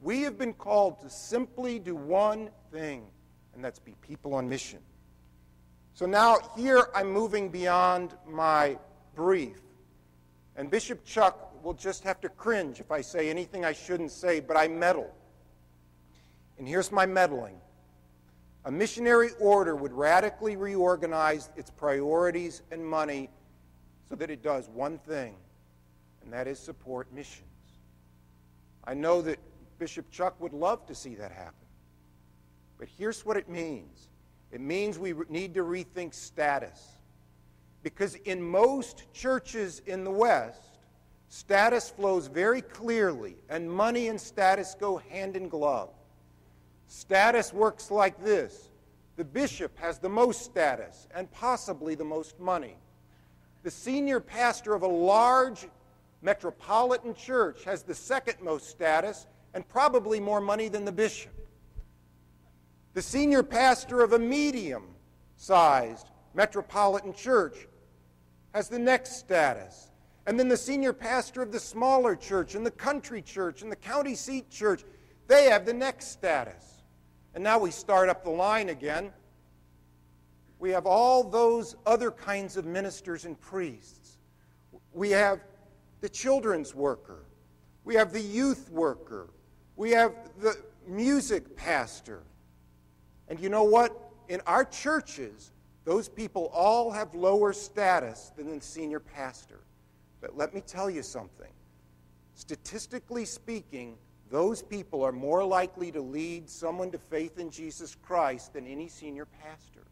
We have been called to simply do one thing, and that's be people on mission. So now here I'm moving beyond my brief. And Bishop Chuck will just have to cringe if I say anything I shouldn't say, but I meddle. And here's my meddling. A missionary order would radically reorganize its priorities and money so that it does one thing, and that is support missions. I know that Bishop Chuck would love to see that happen. But here's what it means. It means we need to rethink status. Because in most churches in the West, status flows very clearly, and money and status go hand in glove. Status works like this. The bishop has the most status and possibly the most money. The senior pastor of a large metropolitan church has the second most status and probably more money than the bishop. The senior pastor of a medium-sized metropolitan church has the next status. And then the senior pastor of the smaller church and the country church and the county seat church, they have the next status. And now we start up the line again. We have all those other kinds of ministers and priests. We have the children's worker. We have the youth worker. We have the music pastor. And you know what? In our churches, those people all have lower status than the senior pastor. But let me tell you something. Statistically speaking, those people are more likely to lead someone to faith in Jesus Christ than any senior pastor.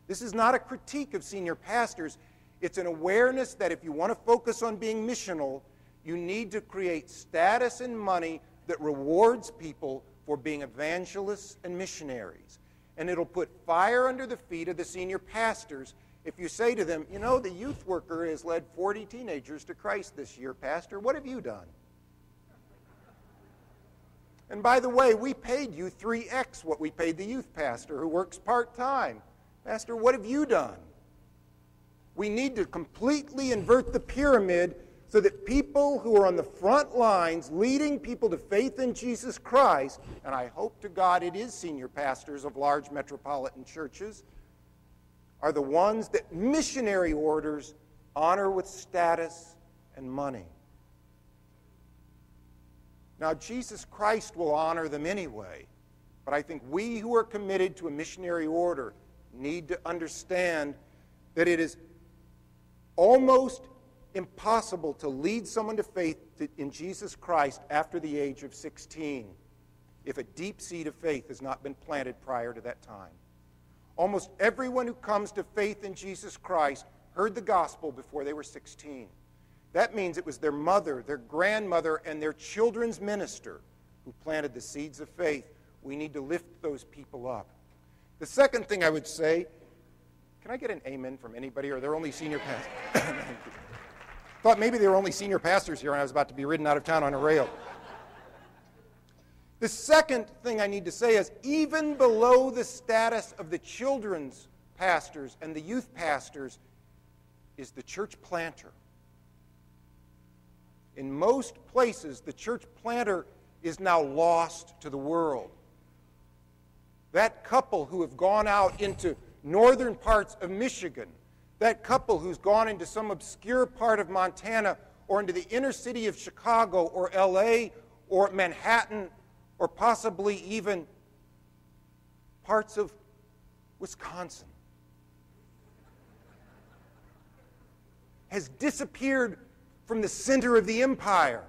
This is not a critique of senior pastors. It's an awareness that if you want to focus on being missional, you need to create status and money that rewards people for being evangelists and missionaries. And it'll put fire under the feet of the senior pastors if you say to them, you know, the youth worker has led 40 teenagers to Christ this year, Pastor. What have you done? And by the way, we paid you 3x what we paid the youth pastor who works part-time. Pastor, what have you done? We need to completely invert the pyramid so that people who are on the front lines leading people to faith in Jesus Christ, and I hope to God it is senior pastors of large metropolitan churches, are the ones that missionary orders honor with status and money. Now, Jesus Christ will honor them anyway, but I think we who are committed to a missionary order need to understand that it is almost impossible to lead someone to faith in Jesus Christ after the age of 16 if a deep seed of faith has not been planted prior to that time. Almost everyone who comes to faith in Jesus Christ heard the gospel before they were 16. That means it was their mother, their grandmother, and their children's minister who planted the seeds of faith. We need to lift those people up. The second thing I would say, can I get an amen from anybody, or are there only senior pastors? Thought maybe there were only senior pastors here and I was about to be ridden out of town on a rail. The second thing I need to say is even below the status of the children's pastors and the youth pastors is the church planter. In most places, the church planter is now lost to the world. That couple who have gone out into northern parts of Michigan, that couple who's gone into some obscure part of Montana or into the inner city of Chicago or LA or Manhattan or possibly even parts of Wisconsin, has disappeared from the center of the empire.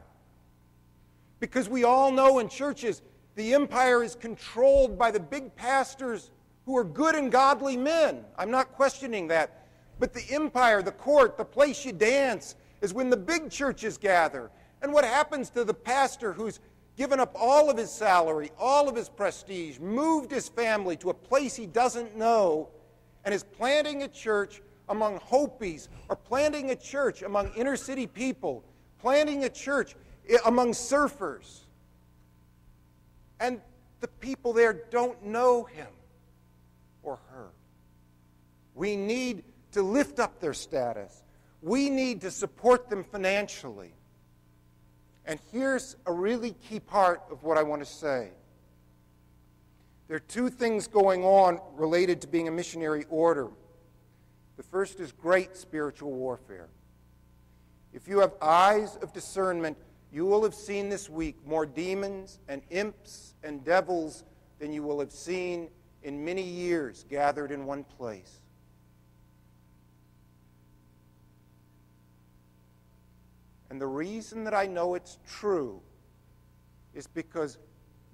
Because we all know in churches, the empire is controlled by the big pastors who are good and godly men. I'm not questioning that. But the empire, the court, the place you dance is when the big churches gather. And what happens to the pastor who's given up all of his salary, all of his prestige, moved his family to a place he doesn't know, and is planting a church among Hopis, or planting a church among inner city people, planting a church among surfers. And the people there don't know him or her. We need to lift up their status. We need to support them financially. And here's a really key part of what I want to say. There are two things going on related to being a missionary order. The first is great spiritual warfare. If you have eyes of discernment, you will have seen this week more demons and imps and devils than you will have seen in many years gathered in one place. And the reason that I know it's true is because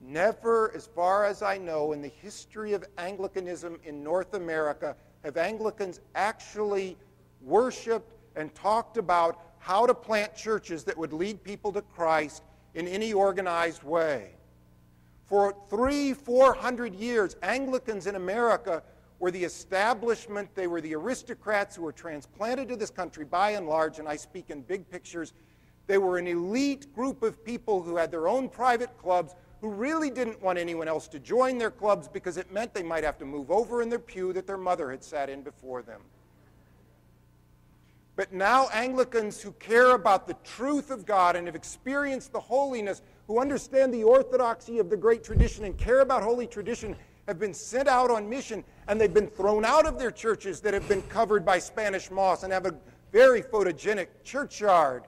never, as far as I know, in the history of Anglicanism in North America, have Anglicans actually worshiped and talked about how to plant churches that would lead people to Christ in any organized way. For 300-400 years, Anglicans in America were the establishment. They were the aristocrats who were transplanted to this country by and large, and I speak in big pictures. They were an elite group of people who had their own private clubs, who really didn't want anyone else to join their clubs because it meant they might have to move over in their pew that their mother had sat in before them. But now Anglicans who care about the truth of God and have experienced the holiness, who understand the orthodoxy of the great tradition and care about holy tradition, have been sent out on mission, and they've been thrown out of their churches that have been covered by Spanish moss and have a very photogenic churchyard.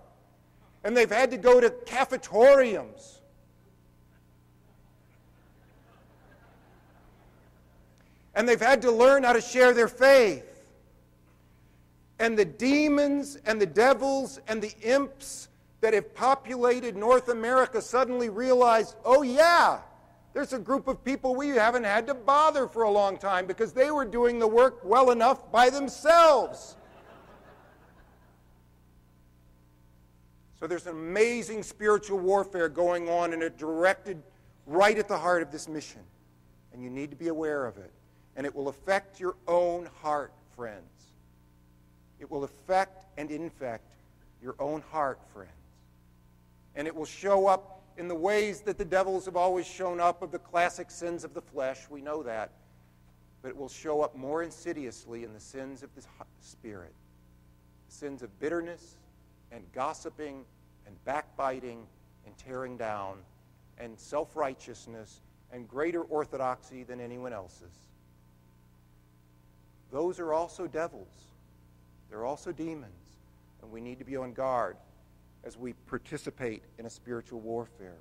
And they've had to go to cafetoriums. And they've had to learn how to share their faith. And the demons and the devils and the imps that have populated North America suddenly realized, oh yeah, there's a group of people we haven't had to bother for a long time because they were doing the work well enough by themselves. So there's an amazing spiritual warfare going on, and it directed right at the heart of this mission. And you need to be aware of it. And it will affect your own heart, friends. It will affect and infect your own heart, friends. And it will show up in the ways that the devils have always shown up, of the classic sins of the flesh. We know that. But it will show up more insidiously in the sins of the spirit. Sins of bitterness and gossiping and backbiting and tearing down and self-righteousness and greater orthodoxy than anyone else's. Those are also devils. They're also demons. And we need to be on guard as we participate in a spiritual warfare.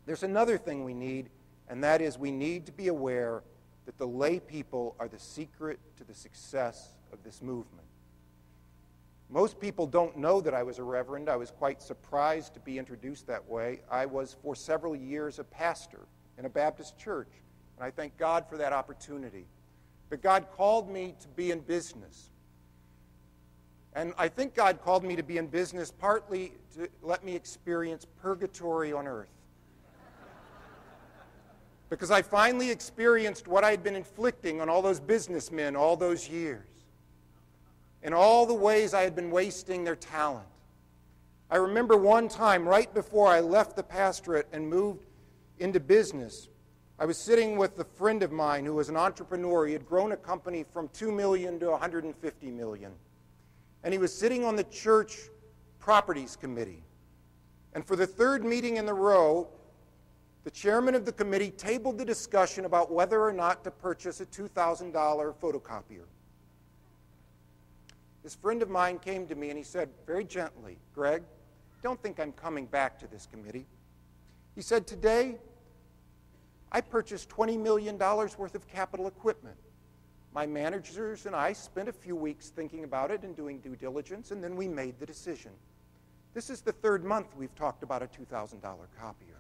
There's another thing we need, and that is we need to be aware that the lay people are the secret to the success of this movement. Most people don't know that I was a reverend. I was quite surprised to be introduced that way. I was for several years a pastor in a Baptist church, and I thank God for that opportunity. But God called me to be in business. And I think God called me to be in business partly to let me experience purgatory on earth. Because I finally experienced what I had been inflicting on all those businessmen all those years. And all the ways I had been wasting their talent. I remember one time, right before I left the pastorate and moved into business, I was sitting with a friend of mine who was an entrepreneur. He had grown a company from $2 million to $150 million. And he was sitting on the church properties committee. And for the third meeting in a row, the chairman of the committee tabled the discussion about whether or not to purchase a $2,000 photocopier. This friend of mine came to me and he said very gently, "Greg, don't think I'm coming back to this committee." He said, "Today, I purchased $20 million worth of capital equipment. My managers and I spent a few weeks thinking about it and doing due diligence, and then we made the decision. This is the third month we've talked about a $2,000 copier.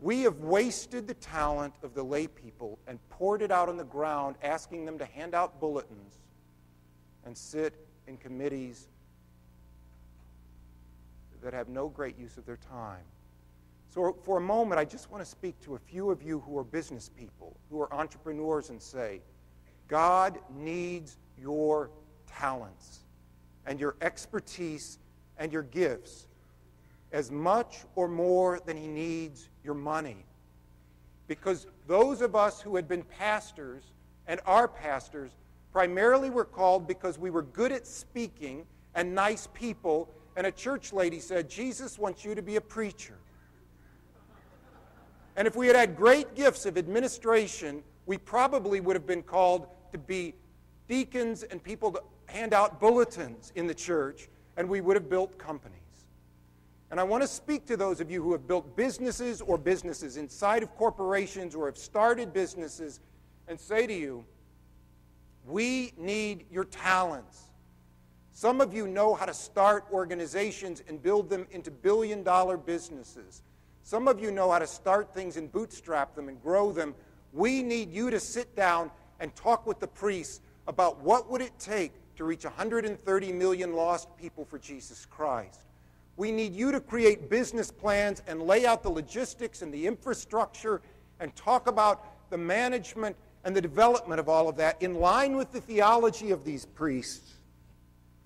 We have wasted the talent of the lay people and poured it out on the ground, asking them to hand out bulletins and sit in committees that have no great use of their time. So for a moment, I just want to speak to a few of you who are business people, who are entrepreneurs, and say, God needs your talents and your expertise and your gifts as much or more than he needs your money. Because those of us who had been pastors and are pastors primarily were called because we were good at speaking and nice people, and a church lady said, Jesus wants you to be a preacher. And if we had had great gifts of administration, we probably would have been called to be deacons and people to hand out bulletins in the church, and we would have built companies. And I want to speak to those of you who have built businesses or businesses inside of corporations or have started businesses and say to you, we need your talents. Some of you know how to start organizations and build them into billion-dollar businesses. Some of you know how to start things and bootstrap them and grow them. We need you to sit down and talk with the priests about what would it take to reach 130 million lost people for Jesus Christ. We need you to create business plans and lay out the logistics and the infrastructure and talk about the management and the development of all of that in line with the theology of these priests.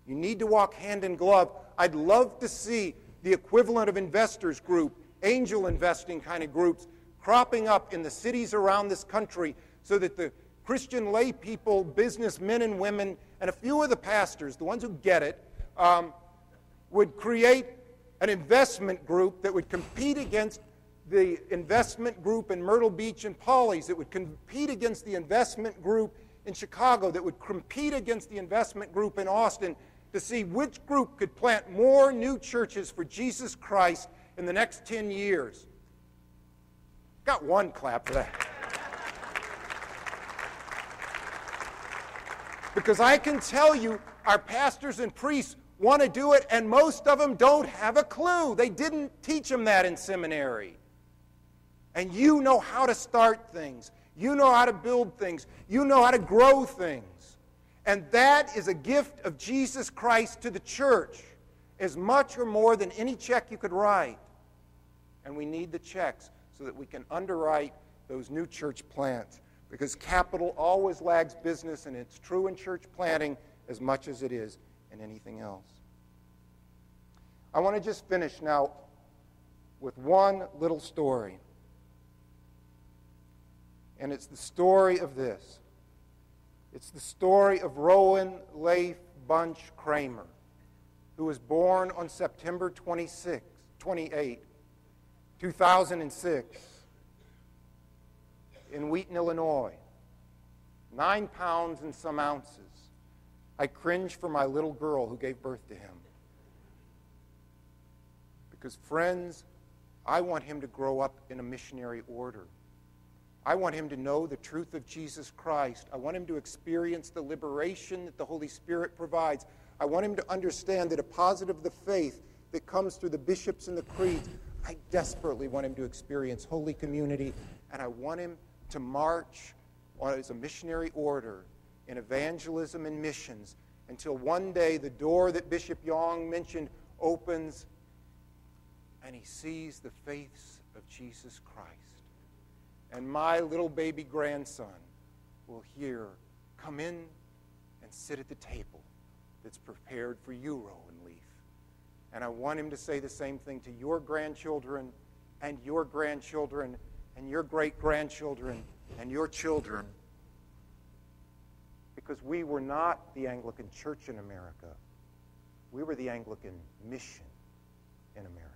You need to walk hand in glove. I'd love to see the equivalent of investors group, angel investing kind of groups, cropping up in the cities around this country so that the Christian lay people, businessmen and women, and a few of the pastors, the ones who get it, would create an investment group that would compete against the investment group in Myrtle Beach and Pawleys, that would compete against the investment group in Chicago, that would compete against the investment group in Austin to see which group could plant more new churches for Jesus Christ in the next 10 years. Got one clap for that. Because I can tell you, our pastors and priests want to do it, and most of them don't have a clue. They didn't teach them that in seminary. And you know how to start things. You know how to build things. You know how to grow things. And that is a gift of Jesus Christ to the church, as much or more than any check you could write. And we need the checks so that we can underwrite those new church plants. Because capital always lags business, and it's true in church planting as much as it is in anything else. I want to just finish now with one little story. And it's the story of this. It's the story of Rowan Leif Bunch Kramer, who was born on September 28, 2006, in Wheaton, Illinois. 9 pounds and some ounces. I cringe for my little girl who gave birth to him. Because, friends, I want him to grow up in a missionary order. I want him to know the truth of Jesus Christ. I want him to experience the liberation that the Holy Spirit provides. I want him to understand the deposit of the faith that comes through the bishops and the creeds. I desperately want him to experience Holy Community, and I want him to march as a missionary order in evangelism and missions until one day the door that Bishop Yong mentioned opens and he sees the face of Jesus Christ. And my little baby grandson will hear, come in and sit at the table that's prepared for you, Rowan Leaf. And I want him to say the same thing to your grandchildren and your grandchildren and your great-grandchildren and your children. Because we were not the Anglican Church in America. We were the Anglican mission in America.